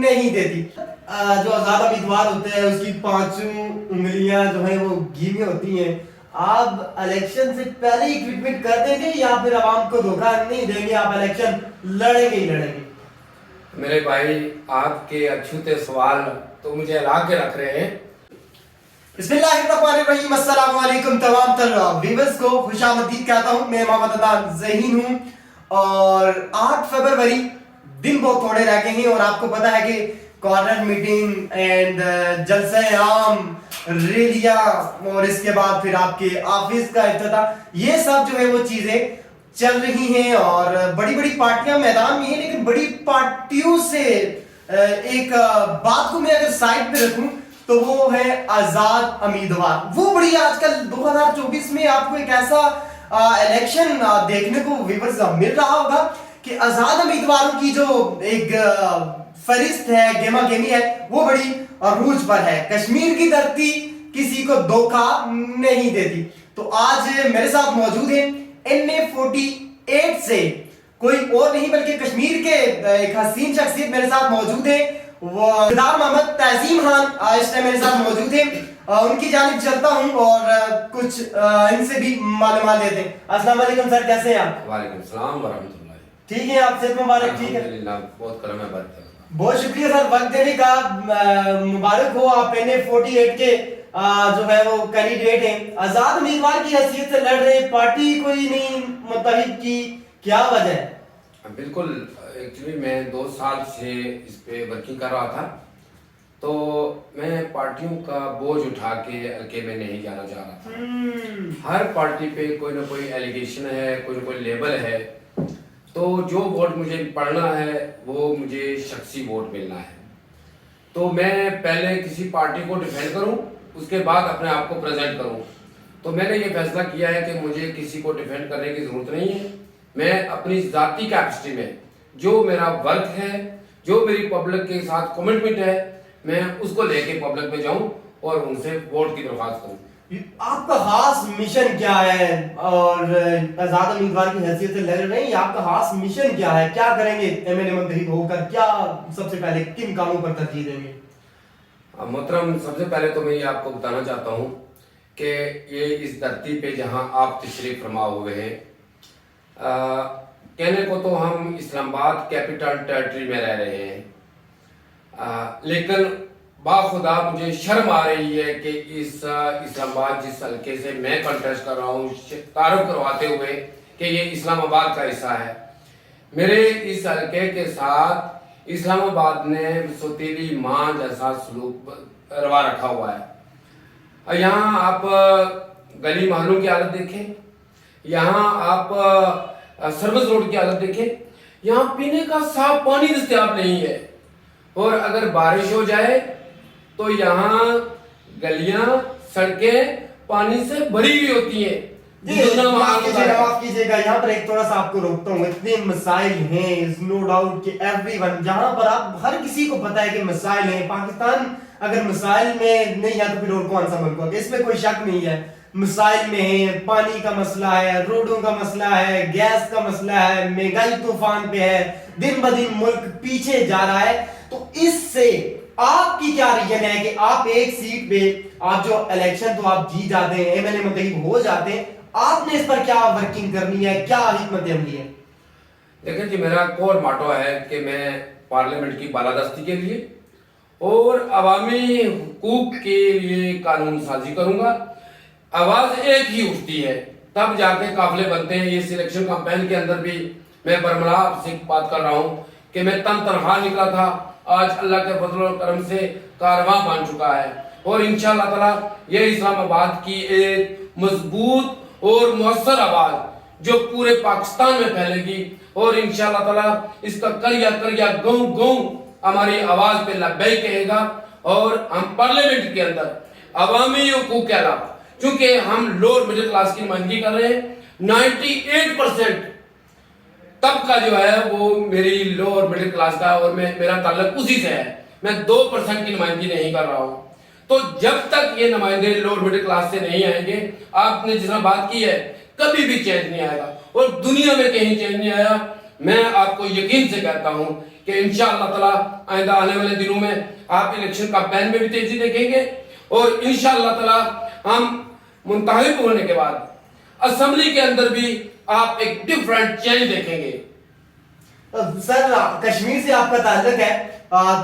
نہیں دیتی. جو آزاد امیدوار ہوتے ہیں اس کی 5 انگلیاں جو ہیں وہ گھیمی ہوتی ہیں. آپ الیکشن سے پہلے ہی ٹریٹمنٹ کر دیں گے یا پھر عوام کو دھوکہ نہیں دیں گے, آپ الیکشن لڑیں گے ہی لڑیں گے؟ میرے بھائی آپ کے اچھوتے سوال تو مجھے ہلا کے رکھ رہے ہیں. بسم اللہ الرحمن الرحیم. السلام علیکم تمام تر ویورز کو خوش آمدید کہتا ہوں. میں محمد عدنان ذہین ہوں اور 8 فروری دن بہت تھوڑے رہ گئے ہیں اور آپ کو پتا ہے کہ کارنر میٹنگ اینڈ جلسہ عام, ریلیاں اور اس کے بعد پھر آپ کے آفس کا افتتاح, یہ سب جو ہے وہ چیزیں چل رہی ہیں اور بڑی بڑی پارٹیاں میدان میں ہیں. لیکن بڑی پارٹیوں سے ایک بات کو میں اگر سائڈ پہ رکھوں تو وہ ہے آزاد امیدوار. وہ بڑی آج کل 2024 میں آپ کو ایک ایسا الیکشن دیکھنے کو ویورز مل رہا ہوگا کہ آزاد امیدواروں کی جو ایک فہرست ہے, گیما گیمی ہے, وہ بڑی عروج پر ہے. کشمیر کی دھرتی کسی کو دھوکہ نہیں دیتی. تو آج میرے ساتھ موجود ہیں NA48 سے کوئی اور نہیں بلکہ کشمیر کے ایک حسین شخصیت میرے ساتھ موجود ہیں, وہ سردار محمد تعظیم خان اس ٹائم میرے ساتھ موجود ہیں. ان کی جانب چلتا ہوں اور کچھ ان سے بھی معلومات لیتے ہیں. السلام علیکم سر, کیسے ہیں آپ؟ وعلیکم السلام ورحمۃ اللہ. ٹھیک ہے, آپ صحت مبارک؟ ٹھیک ہے, الحمدللہ, بہت کرم ہے. بہت شکریہ سر وقت دینے کا. مبارک ہو, آپ NA48 کے جو ہے وہ کینڈیڈیٹ ہیں, آزاد امیدوار کی حیثیت سے لڑ رہے ہیں, پارٹی کوئی نہیں متحد کی, کیا وجہ ہے؟ بالکل, ایکچولی میں 2 سال سے اس پہ ورکنگ کر رہا تھا, تو میں پارٹیوں کا بوجھ اٹھا کے حلقے میں نہیں جانا چاہ رہا تھا. ہر پارٹی پہ کوئی نہ کوئی ایلیگیشن ہے, کوئی نہ کوئی لیبل ہے, تو جو ووٹ مجھے پڑھنا ہے وہ مجھے شخصی ووٹ ملنا ہے. تو میں پہلے کسی پارٹی کو ڈیفینڈ کروں, اس کے بعد اپنے آپ کو پریزنٹ کروں. تو میں نے یہ فیصلہ کیا ہے کہ مجھے کسی کو ڈیفینڈ کرنے کی ضرورت نہیں ہے. میں اپنی ذاتی کیپیسٹی میں جو میرا ورک ہے, جو میری پبلک کے ساتھ کمٹمنٹ ہے, میں اس کو لے کے پبلک میں جاؤں اور ان سے ووٹ کی درخواست کروں. آپ کا خاص مشن کیا ہے اور آزاد امیدوار کی حیثیت سے لڑ رہے ہیں, آپ کا خاص مشن کیا ہے, کیا کریں گے MLA منتخب ہو کر, کیا سب سے پہلے کن کاموں پر ترجیح دیں گے؟ محترم, سب سے پہلے تو میں یہ آپ کو بتانا چاہتا ہوں کہ یہ اس دھرتی پہ جہاں آپ تشریف فرما ہوئے ہیں, کہنے کو تو ہم اسلام آباد کیپٹل ٹیریٹری میں رہ رہے ہیں, لیکن باخدا مجھے شرم آ رہی ہے کہ اس اسلام آباد جس حلقے سے میں کنٹیسٹ کر رہا ہوں, تعارف کرواتے ہوئے کہ یہ اسلام آباد کا حصہ ہے. میرے اس حلقے کے ساتھ اسلام آباد نے سوتیلی ماں جیسا سلوک روا رکھا ہوا ہے. یہاں آپ گلی محلوں کی حالت دیکھیں, یہاں آپ سروس روڈ کی حالت دیکھیں, یہاں پینے کا صاف پانی دستیاب نہیں ہے, اور اگر بارش ہو جائے تو یہاں گلیاں سڑکیں پانی سے بھری ہوئی ہوتی ہیں. معاف کیجیے گا, یہاں پر ایک تھوڑا سا آپ کو روکتا ہوں. اتنے مسائل ہیں, نو ڈاؤٹ کہ ایوری ون, جہاں پر آپ ہر کسی کو پتا ہے کہ مسائل ہیں. پاکستان اگر مسائل میں نہیں ہے تو پھر اور کون سا ملک ہوگا, اس میں کوئی شک نہیں ہے. مسائل میں ہے, پانی کا مسئلہ ہے, روڈوں کا مسئلہ ہے, گیس کا مسئلہ ہے, مہنگائی طوفان پہ ہے, دن بدن ملک پیچھے جا رہا ہے. تو اس سے آپ کی کیا ریجن ہے کہ آپ ایک سیٹ پہ آپ جو الیکشن تو آپ جیت جاتے ہیں, MLA منتخب ہو جاتے ہیں, آپ نے اس پر کیا ورکنگ کرنی ہے, کیا حکمت عملی ہے؟ دیکھیں جی, میرا کور ماٹو ہے کہ میں پارلیمنٹ کی بالادستی کے لیے اور عوامی حقوق کے لیے قانون سازی کروں گا. آواز ایک ہی اٹھتی ہے تب جا کے قافلے بنتے ہیں. یہ سلیکشن کمپین کے اندر بھی میں برملا آپ سے بات کر رہا ہوں کہ میں تنخواہ نکلا تھا, آج اللہ کے فضل و کرم سے کارواں بن چکا ہے, اور انشاءاللہ تعالی یہ اسلام آباد کی ایک مضبوط اور مؤثر آواز جو پورے پاکستان میں پھیلے گی, اور انشاءاللہ تعالی اس کا کریا کریا گوں گوں ہماری آواز پہ لبیک کہے گا. اور ہم پارلیمنٹ کے اندر عوامی حقوق کے علاوہ, چونکہ ہم لوور مڈل کلاس کی نمائندگی کر رہے ہیں, 98% طبقہ جو ہے وہ میری لوور مڈل کلاس کا, اور میرا تعلق اسی سے ہے. میں 2% کی نمائندگی نہیں کر رہا ہوں. تو جب تک یہ نمائندے لوور مڈل کلاس سے نہیں آئیں گے, آپ نے جس طرح بات کی ہے, کبھی بھی چینج نہیں آئے گا, اور دنیا میں کہیں چینج نہیں آیا. میں آپ کو یقین سے کہتا ہوں کہ انشاءاللہ تعالی آئندہ آنے والے دنوں میں آپ الیکشن کمپین میں بھی تیزی دیکھیں گے اور انشاءاللہ تعالی ہم منتخب ہونے کے بعد اسمبلی کے اندر بھی آپ ایک ڈیفرنٹ چینج دیکھیں گے. سر کشمیر سے آپ کا تعلق ہے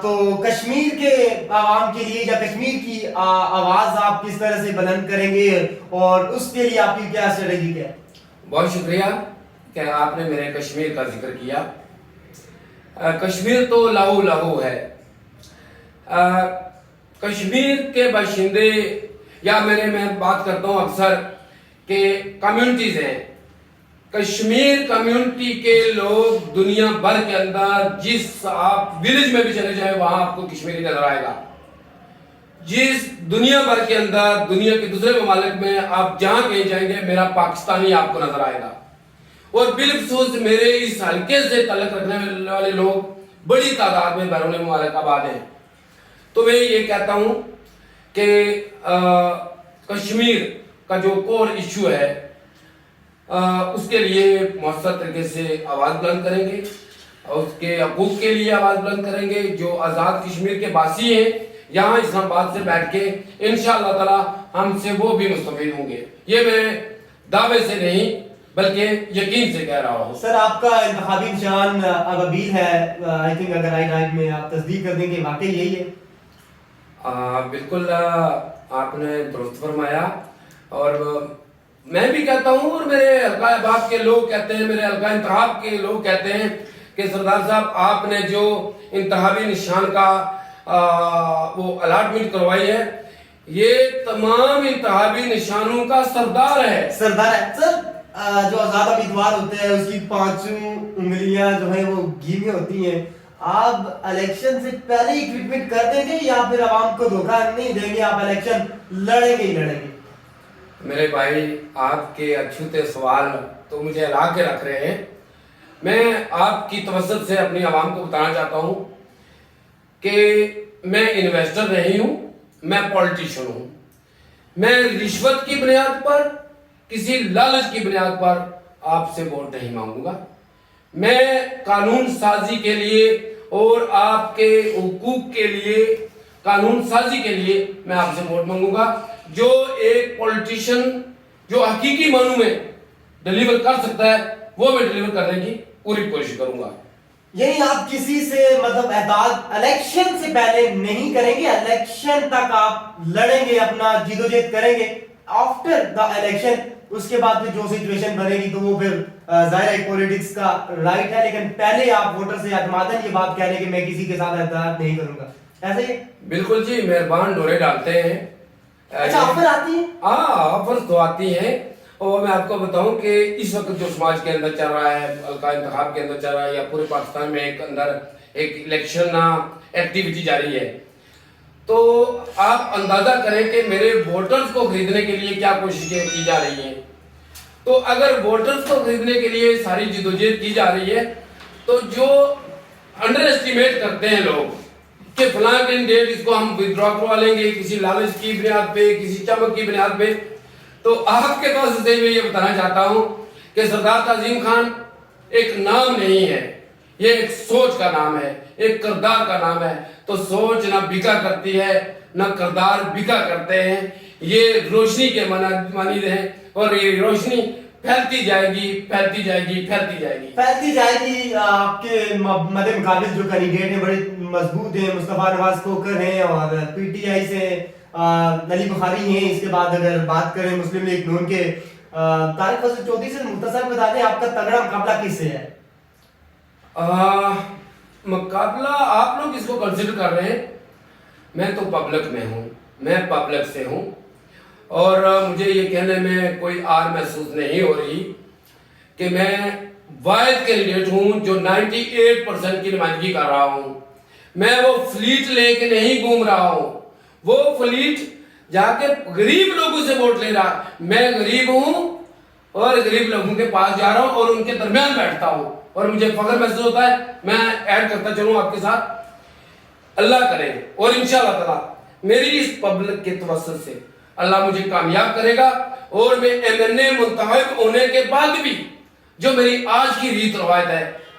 تو کشمیر کے عوام کے لیے یا کشمیر کی آواز آپ کس طرح سے بلند کریں گے اور اس کے لیے آپ کی کیا اسٹریٹجی ہے؟ بہت شکریہ کہ آپ نے میرے کشمیر کا ذکر کیا. کشمیر تو لہو لہو ہے. کشمیر کے باشندے یا میں بات کرتا ہوں اکثر کہ کمیونٹیز ہیں. کشمیر کمیونٹی کے لوگ دنیا بھر کے اندر جس آپ ویلیج میں بھی چلے جائیں وہاں آپ کو کشمیری نظر آئے گا. جس دنیا بھر کے اندر دنیا کے دوسرے ممالک میں آپ جہاں کہیں جائیں گے میرا پاکستانی آپ کو نظر آئے گا. اور بالخصوص میرے اس حلقے سے تعلق رکھنے والے لوگ بڑی تعداد میں بیرون ممالک آباد ہیں. تو میں یہ کہتا ہوں کہ کشمیر کا جو کور ایشو ہے اس کے لیے مؤثر طریقے سے آواز بلند کریں گے اور اس کے حقوق کے لیے آواز بلند کریں گے. جو آزاد کشمیر کے باسی ہیں یہاں اسلام آباد سے بیٹھ کے انشاءاللہ تعالی ہم سے وہ بھی مستفید ہوں گے. یہ میں دعوے سے نہیں بلکہ یقین سے کہہ رہا ہوں. سر آپ کا انتخابی نشان ابابیل ہے. آئی تھنک اگر رائٹ میں آپ تصدیق کر دیں گے واقعی یہی ہے؟ بالکل آپ نے درست فرمایا اور میں بھی کہتا ہوں اور میرے حلقہ احباب کے لوگ کہتے ہیں, میرے حلقہ انتخاب کے لوگ کہتے ہیں کہ سردار صاحب آپ نے جو انتخابی نشان کا وہ الاٹمنٹ کروائی ہے یہ تمام انتخابی نشانوں کا سردار ہے. سردار ہے سر. جو آزاد امیدوار ہوتے ہیں اس کی 5 انگلیاں جو ہیں وہ گھیمی ہوتی ہیں. آپ الیکشن سے پہلے ہی ٹریٹمنٹ کر دیں گے یا پھر عوام کو دھوکہ نہیں دیں گے, آپ الیکشن لڑیں گے ہی لڑیں گے؟ میرے بھائی آپ کے اچھوتے سوال تو مجھے ہلا کے رکھ رہے ہیں. میں آپ کی توسط سے اپنی عوام کو بتانا چاہتا ہوں کہ میں انویسٹر نہیں ہوں, میں پولیٹیشن ہوں. میں رشوت کی بنیاد پر کسی لالچ کی بنیاد پر آپ سے ووٹ نہیں مانگوں گا. میں قانون سازی کے لیے اور آپ کے حقوق کے لیے قانون سازی کے لیے میں آپ سے ووٹ مانگوں گا. جو ایک پولیٹیشن جو حقیقی معنوں میں ڈیلیور کر سکتا ہے وہ میں ڈیلیور کرنے کی پوری کوشش کروں گا. یعنی آپ کسی سے مطلب احتجاج الیکشن سے پہلے نہیں کریں گے, الیکشن تک آپ لڑیں گے, اپنا جدوجہد کریں گے, آفٹر دا الیکشن اس کے بعد جو سچویشن بنے گی تو وہ پھر ظاہر ہے پولیٹکس کا رائٹ ہے, لیکن پہلے آپ ووٹر سے اعتماداً یہ بات کہہ رہے ہیں کہ میں کسی کے ساتھ احتجاج نہیں کروں گا, ایسا ہی؟ بالکل جی, مہربان ڈورے ڈالتے ہیں. اچھا آفر آتی ہے؟ ہاں آفر تو آتی ہیں. اور میں آپ کو بتاؤں کہ اس وقت جو سماج کے اندر چل رہا ہے, حلقہ انتخاب کے اندر چل رہا ہے یا پورے پاکستان میں ایک اندر ایک الیکشن ایکٹیویٹی جاری ہے, تو آپ اندازہ کریں کہ میرے ووٹرز کو خریدنے کے لیے کیا کوششیں کی جا رہی ہیں. تو اگر ووٹرز کو خریدنے کے لیے ساری جدوجہد کی جا رہی ہے تو جو انڈر اسٹیمیٹ کرتے ہیں لوگ کہ فلاں کینڈیڈیٹ اس کو ہم ودرا کروا لیں گے کسی لالچ کی بنیاد پہ, کسی چمک کی بنیاد پہ, تو آپ کے پاس سے میں یہ بتانا چاہتا ہوں کہ سردار تعظیم خان ایک نام نہیں ہے, یہ ایک سوچ کا نام ہے, ایک کردار کا نام ہے. تو سوچ نہ بکا کرتی ہے نہ کردار بکا کرتے ہیں. یہ روشنی کے مانند ہیں اور یہ روشنی پھیلتی جائے گی, پھیلتی جائے گی, پھیلتی جائے گی, پھیلتی جائے گی. آپ کے مد مقابل جو کینڈیڈیٹ ہیں بڑے مضبوط ہیں, مصطفیٰ نواز کھوکھر ہیں اور پی ٹی آئی سے علی بخاری ہیں. اس کے بعد اگر بات کریں مسلم لیگ نون کے طارق فضل چودھری سے, مختصر بتا دیں آپ کا تگڑا مقابلہ کس سے ہے؟ مقابلہ آپ لوگ اس کو کنسیڈر کر رہے ہیں, میں تو پبلک میں ہوں, میں پبلک سے ہوں اور مجھے یہ کہنے میں کوئی آر محسوس نہیں ہو رہی کہ میں واحد کینڈیڈیٹ ہوں جو 98% کی نمائندگی کر رہا ہوں. میں وہ فلیٹ لے کے نہیں گھوم رہا ہوں, وہ فلیٹ جا کے غریب لوگوں سے ووٹ لے رہا. میں غریب ہوں اور غریب لوگوں کے پاس جا رہا ہوں اور ان کے درمیان بیٹھتا ہوں اور مجھے فخر محسوس ہوتا ہے. میں ایڈ کرتا چلوں آپ کے ساتھ, اللہ کرے اور انشاءاللہ تعالی میری اس پبلک کے توسط سے اللہ مجھے کامیاب کرے گا اور میں MNA منتخب ہونے کے بعد بھی جو میری آج کی ریت روایت ہے